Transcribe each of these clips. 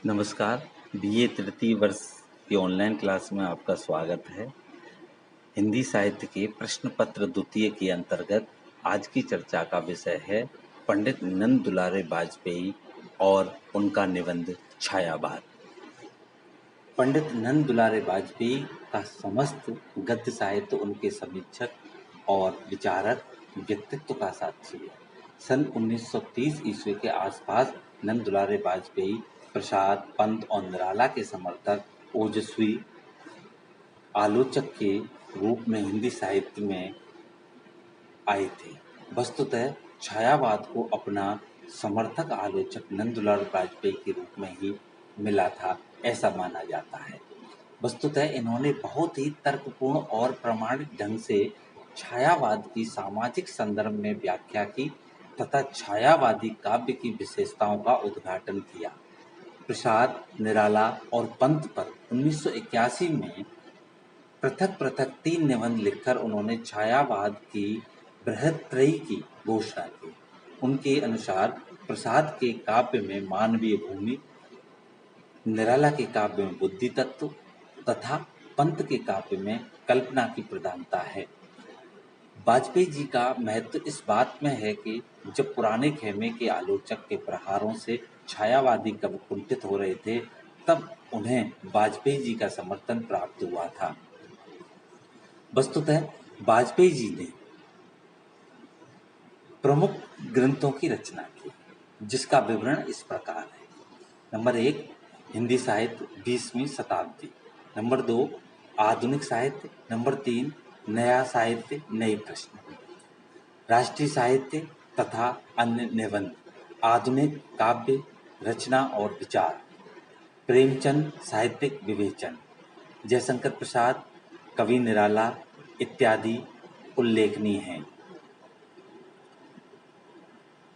नमस्कार। बीए तृतीय वर्ष की ऑनलाइन क्लास में आपका स्वागत है। हिंदी साहित्य के प्रश्न पत्र द्वितीय के अंतर्गत आज की चर्चा का विषय है पंडित नंद दुलारे वाजपेयी और उनका निबंध छायावाद। पंडित नंद दुलारे वाजपेयी का समस्त गद्य साहित्य उनके समीक्षक और विचारक व्यक्तित्व का साक्षी है। सन 1930 ईस्वी के आसपास नंद दुलारे वाजपेयी प्रसाद, पंत और निराला के समर्थक, ओजस्वी आलोचक के रूप में हिंदी साहित्य में आए थे। वस्तुतः छायावाद को अपना समर्थक आलोचक नंद दुलारे वाजपेयी के रूप में ही मिला था, ऐसा माना जाता है। वस्तुतः इन्होंने बहुत ही तर्कपूर्ण और प्रामाणिक ढंग से छायावाद की सामाजिक संदर्भ में व्याख्या की तथा छायावादी काव्य की विशेषताओं का उद्घाटन किया। प्रसाद, निराला और पंत पर 1981 में पृथक-पृथक 3 निबंध लिखकर उन्होंने छायावाद की बृहत्त्रयी की घोषणा की। उनके अनुसार प्रसाद के काव्य में मानवीय भूमि, निराला के काव्य में बुद्धि तत्व तथा पंत के काव्य में कल्पना की प्रधानता है। वाजपेयी जी का महत्व इस बात में है कि जब पुराने खेमे के आलोचक के प्रहारों से छायावादी कवि कुंठित हो रहे थे, तब उन्हें वाजपेयी जी का समर्थन प्राप्त हुआ था। वस्तुतः वाजपेयी जी ने प्रमुख ग्रंथों की रचना की, जिसका विवरण इस प्रकार है। नंबर 1, हिंदी साहित्य 20वीं शताब्दी। नंबर 2, आधुनिक साहित्य। नंबर 3, नया साहित्य, नए प्रश्न। राष्ट्रीय साहित्य तथा अन्य निबंध, आधुनिक काव्य रचना और विचार, प्रेमचंद साहित्यिक विवेचन, जयशंकर प्रसाद, कवि निराला इत्यादि उल्लेखनीय हैं।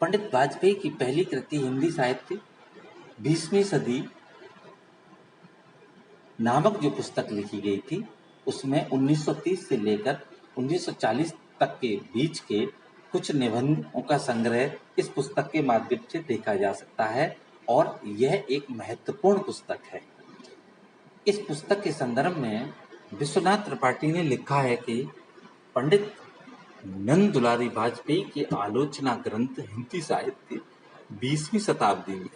पंडित वाजपेयी की पहली कृति हिंदी साहित्य 20वीं सदी नामक जो पुस्तक लिखी गई थी, उसमें 1930 से लेकर 1940 तक के बीच के कुछ निबंधों का संग्रह इस पुस्तक के माध्यम से देखा जा सकता है और यह एक महत्वपूर्ण पुस्तक है। इस पुस्तक के संदर्भ में विश्वनाथ त्रिपाठी ने लिखा है कि पंडित नंद दुलारी वाजपेयी के आलोचना ग्रंथ हिंदी साहित्य 20वीं शताब्दी में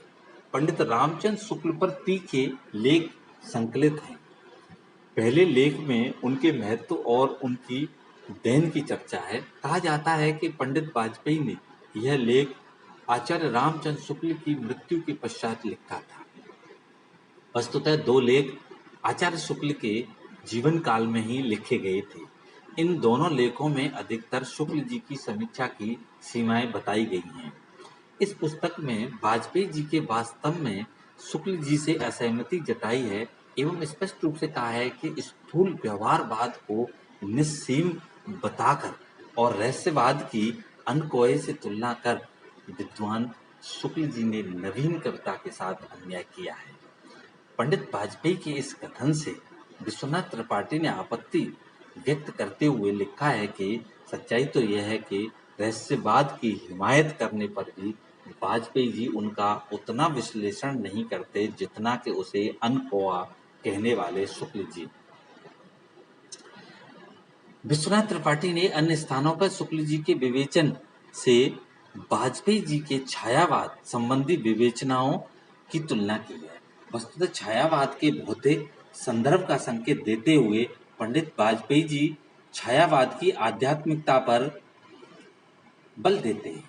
पंडित रामचंद्र शुक्ल पर तीखे लेख संकलित हैं। पहले लेख में उनके महत्व और उनकी देन की चर्चा है। कहा जाता है कि पंडित वाजपेयी ने यह लेख आचार्य रामचंद्र शुक्ल की मृत्यु के पश्चात लिखा था। वस्तुतः 2 लेख आचार्य शुक्ल के जीवन काल में ही लिखे गए थे। इन दोनों लेखों में अधिकतर शुक्ल जी की समीक्षा की सीमाएं बताई गई हैं। इस पुस्तक में वाजपेयी जी के वास्तव में शुक्ल जी से असहमति जताई है एवं स्पष्ट रूप से कहा है कि स्थूल व्यवहारवाद को निस्सीम बताकर और रहस्यवाद की अनकोए से तुलना कर विद्वान शुक्ल जी ने नवीन कविता के साथ अन्याय किया है। पंडित वाजपेयी के इस कथन से विश्वनाथ त्रिपाठी ने आपत्ति व्यक्त करते हुए लिखा है कि सच्चाई तो यह है कि रहस्यवाद की हिमायत करने पर भी वाजपेयी जी उनका उतना विश्लेषण नहीं करते जितना कि उसे अनकोआ कहने वाले शुक्ल जी। विश्वनाथ त्रिपाठी ने अन्य स्थानों पर शुक्ल जी के विवेचन से वाजपेयी जी के छायावाद संबंधी विवेचनाओं की तुलना की है। वस्तुतः छायावाद के भौतिक संदर्भ का संकेत देते हुए पंडित वाजपेयी जी छायावाद की आध्यात्मिकता पर बल देते हैं।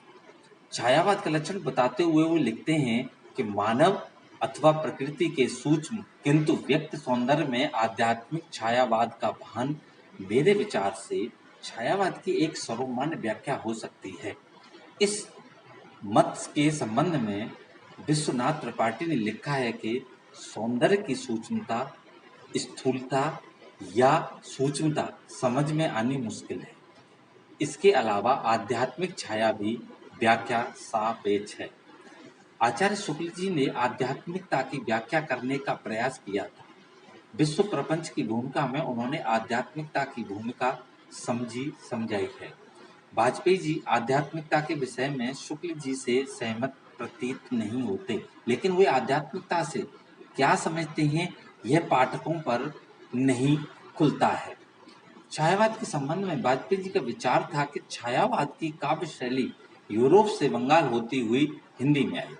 छायावाद का लक्षण बताते हुए वो लिखते हैं कि मानव अथवा प्रकृति के सूक्ष्म किंतु व्यक्त सौंदर्य में आध्यात्मिक छायावाद का भान मेरे विचार से छायावाद की एक सर्वमान्य व्याख्या हो सकती है। इस मत के संबंध में विश्वनाथ त्रिपाठी ने लिखा है कि सौंदर्य की सूक्ष्मता, स्थूलता या सूक्ष्मता समझ में आनी मुश्किल है। इसके अलावा आध्यात्मिक छाया भी व्याख्या सापेक्ष है। आचार्य शुक्ल जी ने आध्यात्मिकता की व्याख्या करने का प्रयास किया था। विश्व प्रपंच की भूमिका में उन्होंने आध्यात्मिकता की भूमिका समझाई है। वाजपेयी जी आध्यात्मिकता के विषय में शुक्ल जी से सहमत प्रतीत नहीं होते, लेकिन वे आध्यात्मिकता से क्या समझते हैं, यह पाठकों पर नहीं खुलता है। छायावाद के संबंध में वाजपेयी जी का विचार था कि छायावाद की काव्य शैली यूरोप से बंगाल होती हुई हिंदी में आई।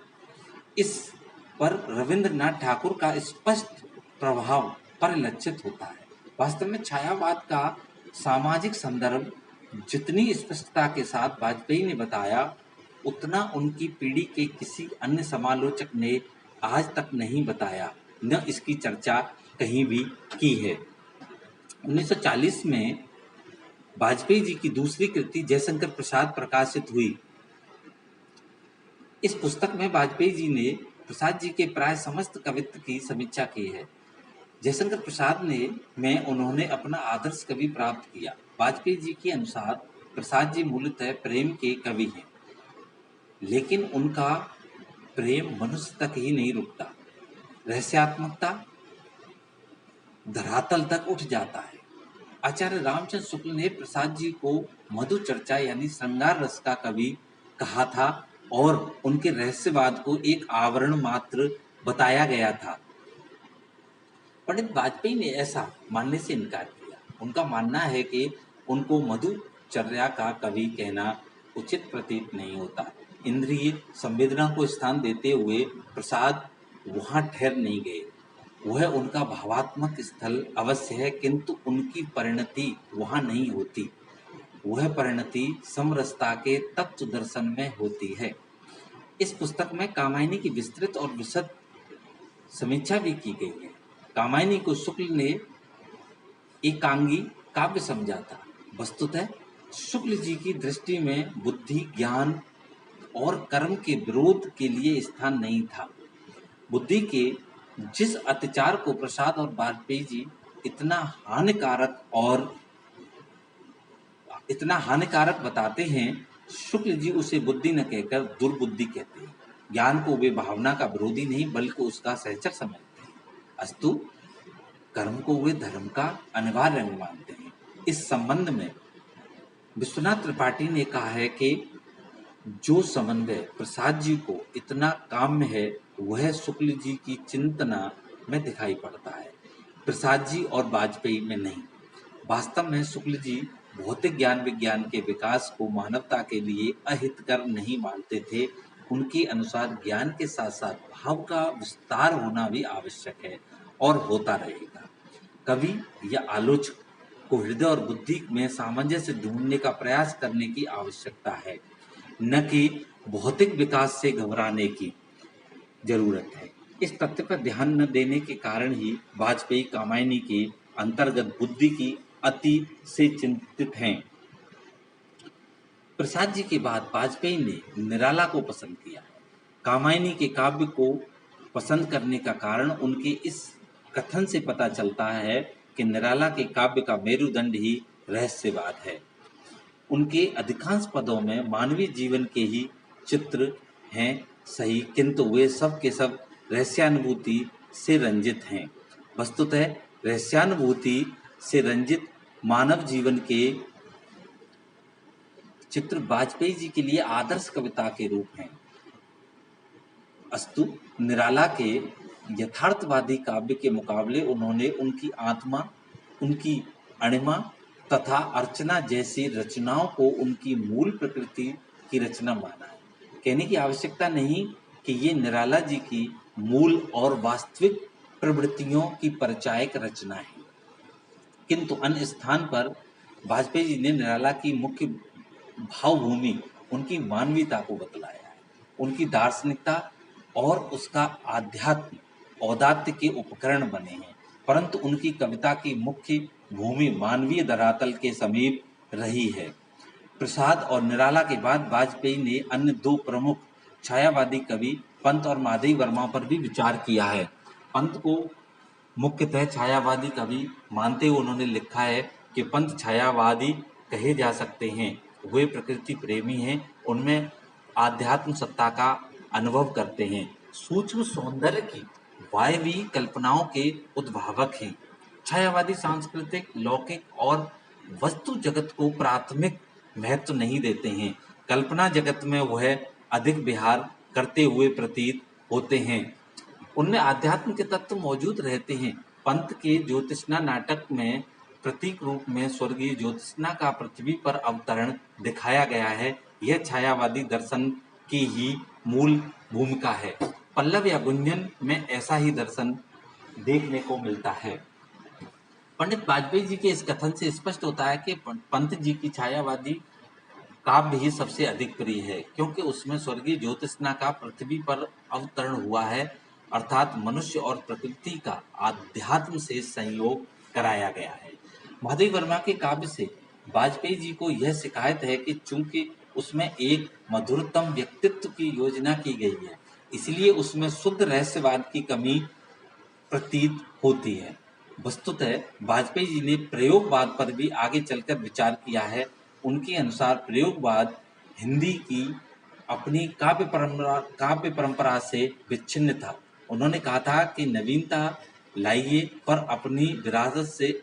इस पर रविंद्रनाथ ठाकुर का स्पष्ट प्रभाव परिलक्षित होता है। वास्तव में छायावाद का सामाजिक संदर्भ जितनी स्पष्टता के साथ वाजपेयी ने बताया, उतना उनकी पीढ़ी के किसी अन्य समालोचक ने आज तक नहीं बताया, न इसकी चर्चा कहीं भी की है। 1940 में वाजपेयी जी की दूसरी कृति जयशंकर प्रसाद प्रकाशित हुई। इस पुस्तक में वाजपेयी जी ने प्रसाद जी के प्राय समस्त कवित्व की समीक्षा की है। जयशंकर प्रसाद ने में उन्होंने अपना आदर्श कवि प्राप्त किया। वाजपेयी जी के अनुसार प्रसाद जी मूलतः प्रेम के कवि हैं, लेकिन उनका प्रेम मनुष्य तक ही नहीं रुकता, रहस्यात्मकता धरातल तक उठ जाता है। आचार्य रामचंद्र शुक्ल ने प्रसाद जी को मधु चर्चा यानी श्रृंगार रस का कवि कहा था और उनके रहस्यवाद को एक आवरण मात्र बताया गया था। पंडित वाजपेयी ने ऐसा मानने से इनकार किया। उनका मानना है कि उनको मधुचर्या का कवि कहना उचित प्रतीत नहीं होता। इंद्रिय संवेदना को स्थान देते हुए प्रसाद वहां ठहर नहीं गए। वह उनका भावात्मक स्थल अवश्य है, किंतु उनकी परिणति वहां नहीं होती। वह परिणति समरसता के तत्व दर्शन में होती है। इस पुस्तक में कामायनी की विस्तृत और विशद समीक्षा भी की गई है। कामायनी को शुक्ल ने एकांगी काव्य समझा था। वस्तुतः शुक्ल जी की दृष्टि में बुद्धि, ज्ञान और कर्म के विरोध के लिए स्थान नहीं था। बुद्धि के जिस अत्याचार को प्रसाद और वाजपेयी जी इतना हानिकारक बताते हैं, शुक्ल जी उसे बुद्धि न कहकर दुर्बुद्धि कहते हैं। ज्ञान को वे भावना का विरोधी नहीं बल्कि उसका सहचर समझते हैं। अस्तु कर्म को वे धर्म का अनिवार्य अंग मानते हैं। इस संबंध में विश्वनाथ त्रिपाठी ने कहा है कि जो समन्वय प्रसाद जी को इतना काम्य है, वह शुक्ल जी की चिंतना में दिखाई पड़ता है, प्रसाद जी और वाजपेयी में नहीं। वास्तव में शुक्ल जी भौतिक ज्ञान विज्ञान के विकास को मानवता के लिए अहितकर नहीं मानते थे। उनके अनुसार ज्ञान के साथ साथ भाव का विस्तार होना भी आवश्यक है और होता रहेगा। कवि या आलोचक को हृदय और बुद्धि में सामंजस्य ढूंढने का प्रयास करने की आवश्यकता है, न कि भौतिक विकास से घबराने की जरूरत है। इस तथ्य पर ध्यान न देने के कारण ही वाजपेयी कामायनी के अंतर्गत बुद्धि की अति से चिंतित हैं। प्रसाद जी के बाद वाजपेयी ने निराला को पसंद किया। कामायनी के काव्य को पसंद करने का कारण उनके इस कथन से पता चलता है कि निराला के काव्य का मेरुदंड ही रहस्यवाद है। उनके अधिकांश पदों में मानवीय जीवन के ही चित्र हैं सही, किंतु वे सब के सब रहस्यानुभूति से रंजित हैं। वस्तुतः रहस्यानुभूति से रंजित मानव जीवन के चित्र वाजपेयी जी के लिए आदर्श कविता के रूप हैं। अस्तु निराला के यथार्थवादी काव्य के मुकाबले उन्होंने उनकी आत्मा, उनकी अणिमा तथा अर्चना जैसी रचनाओं को उनकी मूल प्रकृति की रचना माना है। कहने की आवश्यकता नहीं कि ये निराला जी की मूल और वास्तविक प्रवृत्तियों की परिचायक रचना है, किंतु अन्य स्थान पर वाजपेयी जी ने निराला की मुख्य भावभूमि उनकी मानवीयता को बतलाया है। उनकी दार्शनिकता और उसका आध्यात्म औदात्य के उपकरण बने हैं, परंतु उनकी कविता की मुख्य भूमि मानवीय धरातल के समीप रही है। प्रसाद और निराला के बाद वाजपेयी ने अन्य दो प्रमुख छायावादी कवि पंत और माधवी वर्मा पर भी विचार किया है। पंत को मुख्यतः छायावादी कवि मानते हुए उन्होंने लिखा है कि पंत छायावादी कहे जा सकते हैं। वे प्रकृति प्रेमी हैं, उनमें आध्यात्म सत्ता का अनुभव करते हैं, सूक्ष्म सौंदर्य की वायवी कल्पनाओं के उद्भावक हैं। छायावादी सांस्कृतिक, लौकिक और वस्तु जगत को प्राथमिक महत्व नहीं देते हैं। कल्पना जगत में वह अधिक विहार करते हुए प्रतीत होते हैं। उनमें आध्यात्म के तत्व मौजूद रहते हैं। पंत के ज्योतिष्ना नाटक में प्रतीक रूप में स्वर्गीय ज्योतिष्ना का पृथ्वी पर अवतरण दिखाया गया है। यह छायावादी दर्शन की ही मूल भूमिका है। पल्लव या गुंजन में ऐसा ही दर्शन देखने को मिलता है। पंडित वाजपेयी जी के इस कथन से स्पष्ट होता है कि पंत जी की छायावादी काव्य ही सबसे अधिक प्रिय है, क्योंकि उसमें स्वर्गीय ज्योतिष्ना का पृथ्वी पर अवतरण हुआ है, अर्थात मनुष्य और प्रकृति का आध्यात्म से संयोग कराया गया है। महादेव वर्मा के काव्य से वाजपेयी जी को यह शिकायत है कि चूंकि उसमें एक मधुरतम व्यक्तित्व की योजना की गई है, इसलिए उसमें शुद्ध रहस्यवाद की कमी प्रतीत होती है। वस्तुतः वाजपेयी जी ने प्रयोगवाद पर भी आगे चलकर विचार किया है। उनके अनुसार प्रयोगवाद हिंदी की अपनी काव्य परंपरा से विच्छिन्न था। उन्होंने कहा था कि नवीनता लाइए, पर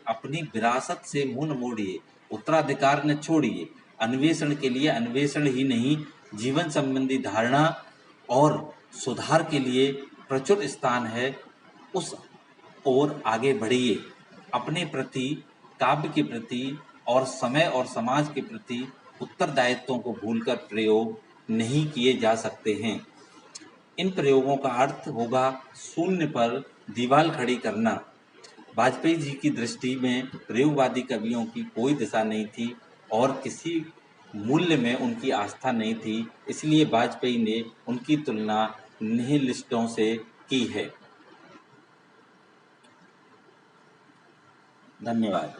अपनी विरासत से मुंह न मोड़िए, उत्तराधिकार न छोड़िए। अन्वेषण के लिए अन्वेषण ही नहीं, जीवन संबंधी धारणा और सुधार के लिए प्रचुर स्थान है, उस ओर आगे बढ़िए। अपने प्रति, काव्य के प्रति और समय और समाज के प्रति उत्तरदायित्वों को भूलकर प्रयोग नहीं किए जा सकते हैं। इन प्रयोगों का अर्थ होगा शून्य पर दीवार खड़ी करना। वाजपेयी जी की दृष्टि में प्रयोगवादी कवियों की कोई दिशा नहीं थी और किसी मूल्य में उनकी आस्था नहीं थी, इसलिए वाजपेयी ने उनकी तुलना निहिलिस्टों से की है। धन्यवाद।